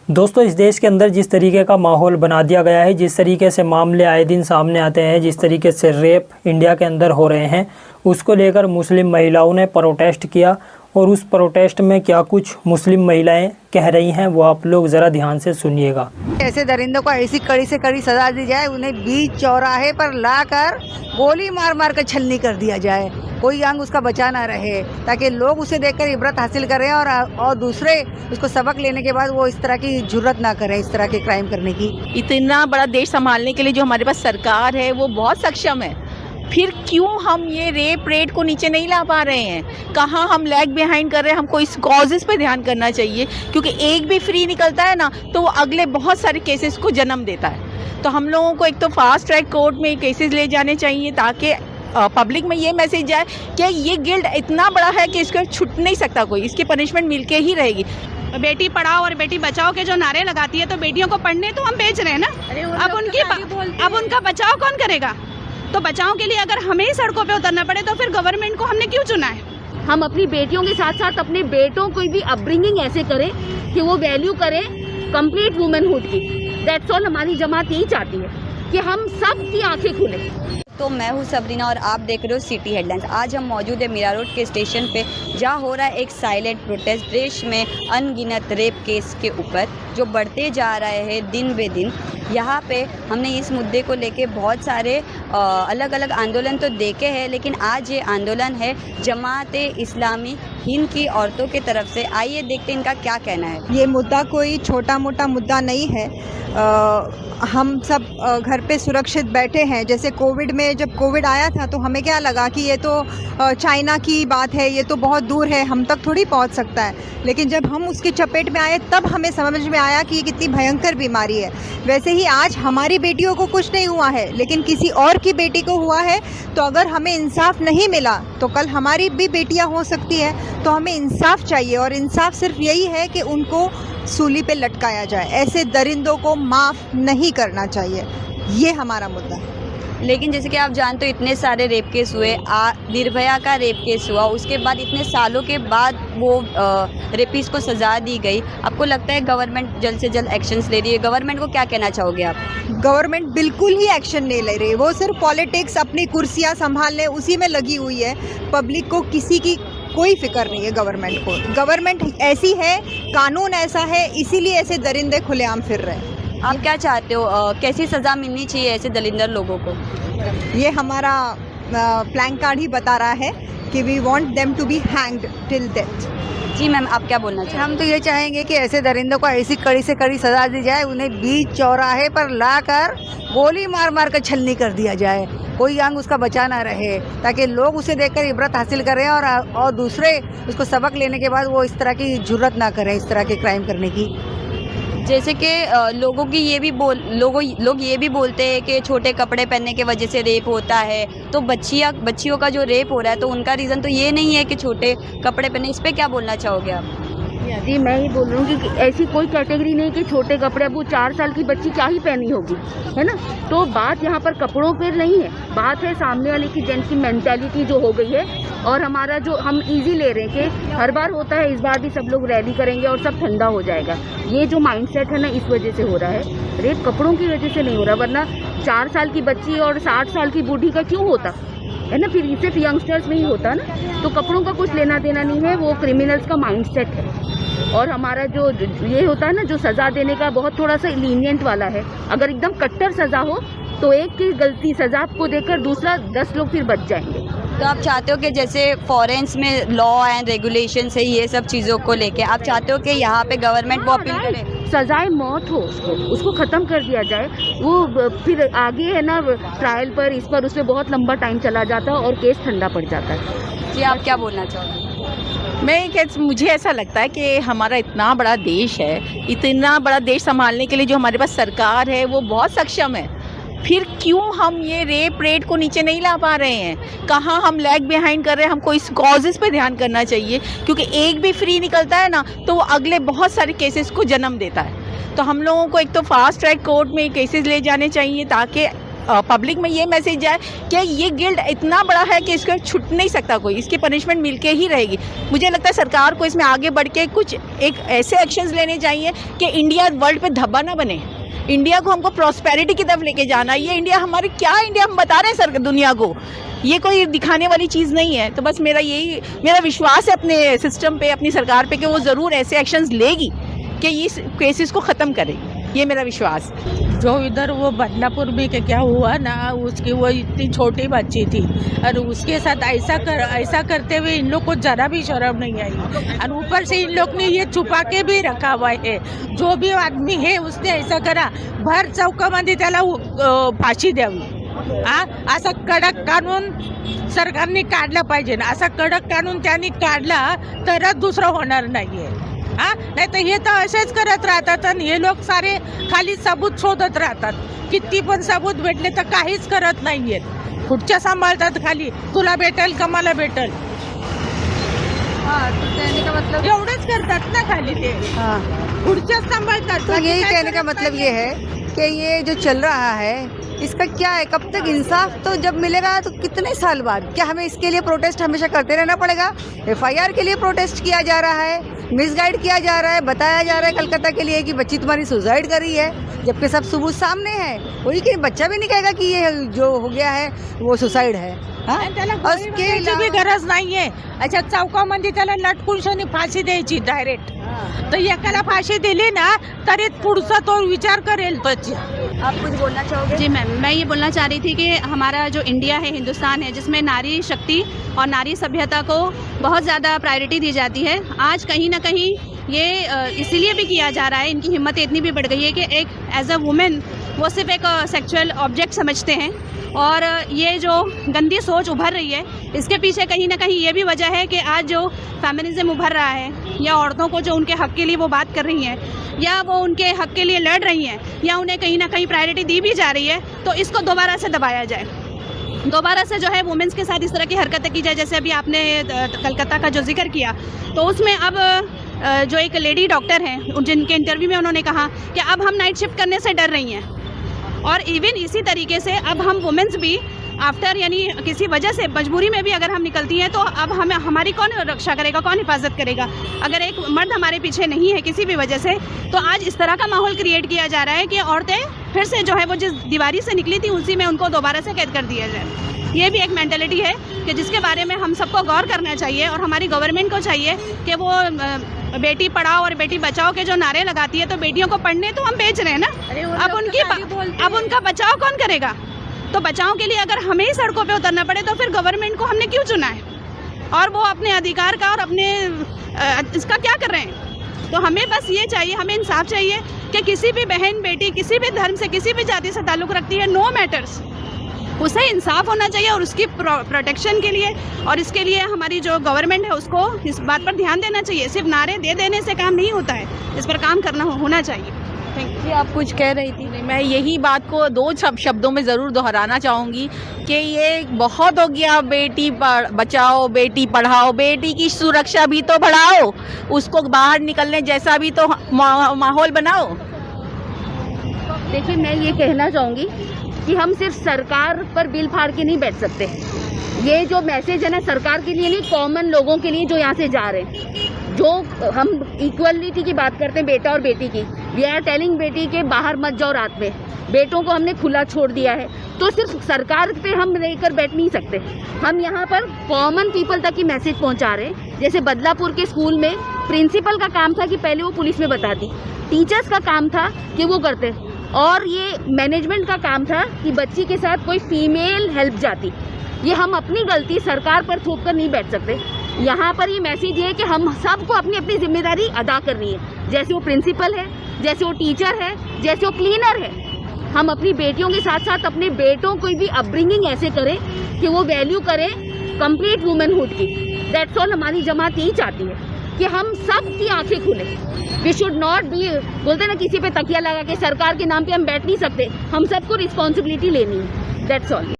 दोस्तों, इस देश के अंदर जिस तरीके का माहौल बना दिया गया है, जिस तरीके से मामले आए दिन सामने आते हैं, जिस तरीके से रेप इंडिया के अंदर हो रहे हैं, उसको लेकर मुस्लिम महिलाओं ने प्रोटेस्ट किया। और उस प्रोटेस्ट में क्या कुछ मुस्लिम महिलाएं कह रही हैं, वो आप लोग ज़रा ध्यान से सुनिएगा। ऐसे दरिंदों को ऐसी कड़ी से कड़ी सजा दी जाए, उन्हें बीच चौराहे पर लाकर गोली मार मार कर छलनी कर दिया जाए, कोई अंग उसका बचा ना रहे, ताकि लोग उसे देखकर इबरत हासिल करें और दूसरे उसको सबक लेने के बाद वो इस तरह की जुर्रत ना करें, इस तरह के क्राइम करने की। इतना बड़ा देश संभालने के लिए जो हमारे पास सरकार है वो बहुत सक्षम है, फिर क्यों हम ये रेप रेट को नीचे नहीं ला पा रहे हैं? कहाँ हम लैग बिहाइंड कर रहे हैं? हमको इस कॉजेज़ पे ध्यान करना चाहिए, क्योंकि एक भी फ्री निकलता है ना तो वो अगले बहुत सारे केसेस को जन्म देता है। तो हम लोगों को एक तो फास्ट ट्रैक कोर्ट में केसेस ले जाने चाहिए, ताकि पब्लिक में ये मैसेज जाए कि ये गिल्ड इतना बड़ा है कि इसको छूट नहीं सकता कोई, इसकी पनिशमेंट मिल के ही रहेगी। बेटी पढ़ाओ और बेटी बचाओ के जो नारे लगाती है, तो बेटियों को पढ़ने तो हम भेज रहे हैं ना, अब उनका बचाव कौन करेगा? तो बचाव के लिए अगर हमें ही सड़कों पे उतरना पड़े तो फिर गवर्नमेंट को हमने क्यों चुना है? हम अपनी बेटियों के साथ साथ अपने बेटों को भी अपब्रिंगिंग ऐसे करें कि वो वैल्यू करें कंप्लीट वुमेनहुड की। That's all. हमारी जमात यही चाहती है कि हम सब की आंखें खुले। तो मैं हूँ सबरीना और आप देख रहे हो सिटी हेडलाइंस। आज हम मौजूद है मीरा रोड के स्टेशन पे, जहाँ हो रहा है एक साइलेंट प्रोटेस्ट देश में अनगिनत रेप केस के ऊपर जो बढ़ते जा रहे हैं दिन बे दिन। यहाँ पे हमने इस मुद्दे को लेके बहुत सारे अलग अलग आंदोलन तो देखे हैं, लेकिन आज ये आंदोलन है जमाते इस्लामी हिंद की औरतों की तरफ से। आइए देखते हैं इनका क्या कहना है। ये मुद्दा कोई छोटा मोटा मुद्दा नहीं है। हम सब घर पे सुरक्षित बैठे हैं। जैसे कोविड में, जब कोविड आया था तो हमें क्या लगा कि ये तो चाइना की बात है, ये तो बहुत दूर है, हम तक थोड़ी पहुंच सकता है। लेकिन जब हम उसकी चपेट में आए तब हमें समझ में आया कि ये कितनी भयंकर बीमारी है। वैसे ही आज हमारी बेटियों को कुछ नहीं हुआ है, लेकिन किसी और की बेटी को हुआ है। तो अगर हमें इंसाफ नहीं मिला तो कल हमारी भी बेटियां हो सकती है। तो हमें इंसाफ चाहिए, और इंसाफ सिर्फ यही है कि उनको सूली पे लटकाया जाए। ऐसे दरिंदों को माफ़ नहीं करना चाहिए, ये हमारा मुद्दा है। लेकिन जैसे कि आप जानते हो इतने सारे रेप केस हुए, निर्भया का रेप केस हुआ, उसके बाद इतने सालों के बाद वो रेपिस्ट को सज़ा दी गई। आपको लगता है गवर्नमेंट जल्द से जल्द एक्शंस ले रही है? गवर्नमेंट को क्या कहना चाहोगे आप? गवर्नमेंट बिल्कुल ही एक्शन नहीं ले रही। वो सिर्फ पॉलिटिक्स, अपनी कुर्सियाँ संभालने उसी में लगी हुई है। पब्लिक को किसी की कोई फिक्र नहीं है गवर्नमेंट को। गवर्नमेंट ऐसी है, कानून ऐसा है, इसीलिए ऐसे दरिंदे खुलेआम फिर रहे हैं। आप क्या चाहते हो, कैसी सज़ा मिलनी चाहिए ऐसे दलिंदर लोगों को? ये हमारा प्लैंक कार्ड ही बता रहा है कि we want them to be hanged till death. जी मैम, आप क्या बोलना चाहिए? हम तो ये चाहेंगे कि ऐसे दरिंदों को ऐसी कड़ी से कड़ी सजा दी जाए, उन्हें बीच चौराहे पर लाकर गोली मार मार कर छलनी कर दिया जाए, कोई अंग उसका बचा ना रहे, ताकि लोग उसे देखकर इबरत हासिल करें और दूसरे उसको सबक लेने के बाद वो इस तरह की जुर्रत ना करें, इस तरह के क्राइम करने की। जैसे कि लोगों की ये भी लोग ये भी बोलते हैं कि छोटे कपड़े पहनने के वजह से रेप होता है। तो बच्चियों का जो रेप हो रहा है, तो उनका रीज़न तो ये नहीं है कि छोटे कपड़े पहने। इस पर क्या बोलना चाहोगे आप? जी, मैं ही बोल रही हूँ कि ऐसी कोई कैटेगरी नहीं कि छोटे कपड़े, अब वो 4 साल की बच्ची क्या ही पहनी होगी, है ना। तो बात यहाँ पर कपड़ों पर नहीं है, बात है सामने वाले की जेंट्स की मेंटालिटी जो हो गई है। और हमारा जो हम इजी ले रहे हैं कि हर बार होता है, इस बार भी सब लोग रैली करेंगे और सब ठंडा हो जाएगा, ये जो माइंडसेट है ना, इस वजह से हो रहा है। रेप कपड़ों की वजह से नहीं हो रहा, वरना 4 साल की बच्ची और 60 साल की बूढ़ी का क्यों होता है ना। फिर सिर्फ यंगस्टर्स में ही होता ना। तो कपड़ों का कुछ लेना देना नहीं है, वो क्रिमिनल्स का माइंडसेट है। और हमारा जो ये होता है ना, जो सज़ा देने का बहुत थोड़ा सा लीनियंट वाला है। अगर एकदम कट्टर सज़ा हो तो एक की गलती सज़ा को देकर दूसरा 10 लोग फिर बच जाएंगे। तो आप चाहते हो कि जैसे फॉरेन्स में लॉ एंड रेगुलेशन है, ये सब चीज़ों को लेके आप चाहते हो कि यहाँ पे गवर्नमेंट वो अपील करे, सजाए मौत हो, उसको ख़त्म कर दिया जाए। वो फिर आगे है ना ट्रायल पर, इस पर, उस पर बहुत लंबा टाइम चला जाता है और केस ठंडा पड़ जाता है। जी, आप क्या बोलना चाहोगे? मुझे ऐसा लगता है कि हमारा इतना बड़ा देश है, इतना बड़ा देश संभालने के लिए जो हमारे पास सरकार है वो बहुत सक्षम है, फिर क्यों हम ये रेप रेट को नीचे नहीं ला पा रहे हैं? कहाँ हम लैग बिहाइंड कर रहे हैं? हमको इस कॉजेज़ पे ध्यान करना चाहिए, क्योंकि एक भी फ्री निकलता है ना तो वो अगले बहुत सारे केसेस को जन्म देता है। तो हम लोगों को एक तो फास्ट ट्रैक कोर्ट में केसेस ले जाने चाहिए, ताकि पब्लिक में ये मैसेज जाए कि ये गिल्ड इतना बड़ा है कि इसको छूट नहीं सकता कोई, इसकी पनिशमेंट मिलके ही रहेगी। मुझे लगता है सरकार को इसमें आगे बढ़ के कुछ एक ऐसे एक्शंस लेने चाहिए कि इंडिया वर्ल्ड पे धब्बा ना बने। इंडिया को हमको प्रॉस्पेरिटी की तरफ लेके जाना है। ये इंडिया हमारे क्या इंडिया हम बता रहे हैं सर दुनिया को, ये कोई दिखाने वाली चीज़ नहीं है। तो बस मेरा विश्वास है अपने सिस्टम पे, अपनी सरकार पे कि वो ज़रूर ऐसे एक्शंस लेगी कि इस केसेस को ख़त्म करेगी, ये मेरा विश्वास। जो इधर वो बदलापुर में क्या हुआ ना, उसकी वो इतनी छोटी बच्ची थी और उसके साथ ऐसा करते हुए इन लोग को जरा भी शर्म नहीं आई, और ऊपर से इन लोग ने ये छुपा के भी रखा हुआ है। जो भी आदमी है उसने ऐसा करा, भर चौकामध्ये त्याला फाशी द्यावी। असा कडक कानून सरकारने काढला पाहिजे ना, असा कडक कानून त्यांनी काढला तरच दुसरं होणार नाहीये। नाही तर हे तर असेच करत राहतात आणि हे लोक सारे खाली सबूत शोधत राहतात, किती पण सबूत भेटले तर काहीच करत नाहीयेत, खुर्च्या सांभाळतात खाली, तुला भेटेल का मला भेटेल, मतलब एवढंच करतात ना खाली ते, खुर्च्या सांभाळतात। तो यही कहने का मतलब ये है कि ये जो चल रहा है इसका क्या है, कब तक इंसाफ तो जब मिलेगा, तो कितने साल बाद? क्या हमें इसके लिए प्रोटेस्ट हमेशा करते रहना पड़ेगा? FIR के लिए प्रोटेस्ट किया जा रहा है, मिसगाइड किया जा रहा है, बताया जा रहा है कलकत्ता के लिए कि बच्ची तुम्हारी सुसाइड कर रही है, जबकि सब सबूत सामने है। कोई कि बच्चा भी नहीं कहेगा कि ये जो हो गया है वो सुसाइड है। त्याला भी गरज नाहीये। अच्छा, चौकामध्ये त्याला लटकून शनी फाशी द्यायची डायरेक्ट, तर एकाला फाशी दिली ना तरी पुढचा तो विचार करेल त्याची। आप कुछ बोलना चाहोगे? जी मैम, मैं ये बोलना चाह रही थी कि हमारा जो इंडिया है, हिंदुस्तान है, जिसमें नारी शक्ति और नारी सभ्यता को बहुत ज़्यादा प्रायोरिटी दी जाती है, आज कहीं ना कहीं ये इसीलिए भी किया जा रहा है, इनकी हिम्मत इतनी भी बढ़ गई है कि एक एज अ वुमेन वो सिर्फ एक सेक्सुअल ऑब्जेक्ट समझते हैं। और ये जो गंदी सोच उभर रही है, इसके पीछे कहीं ना कहीं ये भी वजह है कि आज जो फेमिनिज्म उभर रहा है, या औरतों को जो उनके हक के लिए वो बात कर रही हैं, या वो उनके हक के लिए लड़ रही हैं, या उन्हें कहीं ना कहीं प्रायोरिटी दी भी जा रही है, तो इसको दोबारा से दबाया जाए, दोबारा से जो है वुमेन्स के साथ इस तरह की हरकतें की जाए। जैसे अभी आपने कलकत्ता का जो जिक्र किया, तो उसमें अब जो एक लेडी डॉक्टर हैं, जिनके इंटरव्यू में उन्होंने कहा कि अब हम नाइट शिफ्ट करने से डर रही हैं, और इवन इसी तरीके से अब हम वुमेन्स भी आफ्टर यानी किसी वजह से मजबूरी में भी अगर हम निकलती हैं, तो अब हमें हमारी कौन रक्षा करेगा, कौन हिफाजत करेगा? अगर एक मर्द हमारे पीछे नहीं है किसी भी वजह से, तो आज इस तरह का माहौल क्रिएट किया जा रहा है कि औरतें फिर से जो है वो जिस दीवारी से निकली थी उसी में उनको दोबारा से कैद कर दिया जाए। ये भी एक मेंटालिटी है कि जिसके बारे में हम सबको गौर करना चाहिए, और हमारी गवर्नमेंट को चाहिए कि वो बेटी पढ़ाओ और बेटी बचाओ के जो नारे लगाती है, तो बेटियों को पढ़ने तो हम भेज रहे हैं ना, अब उनका बचाव कौन करेगा? तो बचाव के लिए अगर हमें ही सड़कों पे उतरना पड़े, तो फिर गवर्नमेंट को हमने क्यों चुना है? और वो अपने अधिकार का और अपने इसका क्या कर रहे हैं? तो हमें बस ये चाहिए, हमें इंसाफ चाहिए कि किसी भी बहन बेटी किसी भी धर्म से किसी भी जाति से ताल्लुक़ रखती है, नो मैटर्स, उसे इंसाफ होना चाहिए, और उसकी प्रोटेक्शन के लिए और इसके लिए हमारी जो गवर्नमेंट है उसको इस बात पर ध्यान देना चाहिए। सिर्फ नारे दे देने से काम नहीं होता है, इस पर काम करना होना चाहिए। जी, आप कुछ कह रही थी? मैं यही बात को दो शब्दों में ज़रूर दोहराना चाहूँगी कि ये बहुत हो गया, बेटी बचाओ बेटी पढ़ाओ, बेटी की सुरक्षा भी तो बढ़ाओ, उसको बाहर निकलने जैसा भी तो माहौल बनाओ। देखिए, मैं ये कहना चाहूँगी कि हम सिर्फ सरकार पर बिल फाड़ के नहीं बैठ सकते। ये जो मैसेज है ना, सरकार के लिए नहीं, कॉमन लोगों के लिए जो यहाँ से जा रहे हैं, जो हम इक्वलिटी की बात करते हैं बेटा और बेटी की, वी आर टेलिंग बेटी के बाहर मत जाओ रात में, बेटों को हमने खुला छोड़ दिया है, तो सिर्फ सरकार पे हम लेकर बैठ नहीं सकते। हम यहाँ पर कॉमन पीपल तक की मैसेज पहुँचा रहे हैं। जैसे बदलापुर के स्कूल में प्रिंसिपल का काम था कि पहले वो पुलिस में बताती, टीचर्स का काम था कि वो करते, और ये मैनेजमेंट का काम था कि बच्ची के साथ कोई फीमेल हेल्प जाती। ये हम अपनी गलती सरकार पर थोप कर नहीं बैठ सकते। यहाँ पर ये मैसेज है कि हम सबको अपनी अपनी जिम्मेदारी अदा करनी है। जैसे वो प्रिंसिपल है, जैसे वो टीचर है, जैसे वो क्लीनर है, हम अपनी बेटियों के साथ साथ अपने बेटों को भी अपब्रिंगिंग ऐसे करें कि वो वैल्यू करें कंप्लीट वुमेनहुड की। That's all. हमारी जमात यही चाहती है कि हम सब की आंखें खुले। वी शुड नॉट बी, बोलते ना, किसी पे तकिया लगा के सरकार के नाम पे हम बैठ नहीं सकते। हम सबको रिस्पॉन्सिबिलिटी लेनी है। That's all.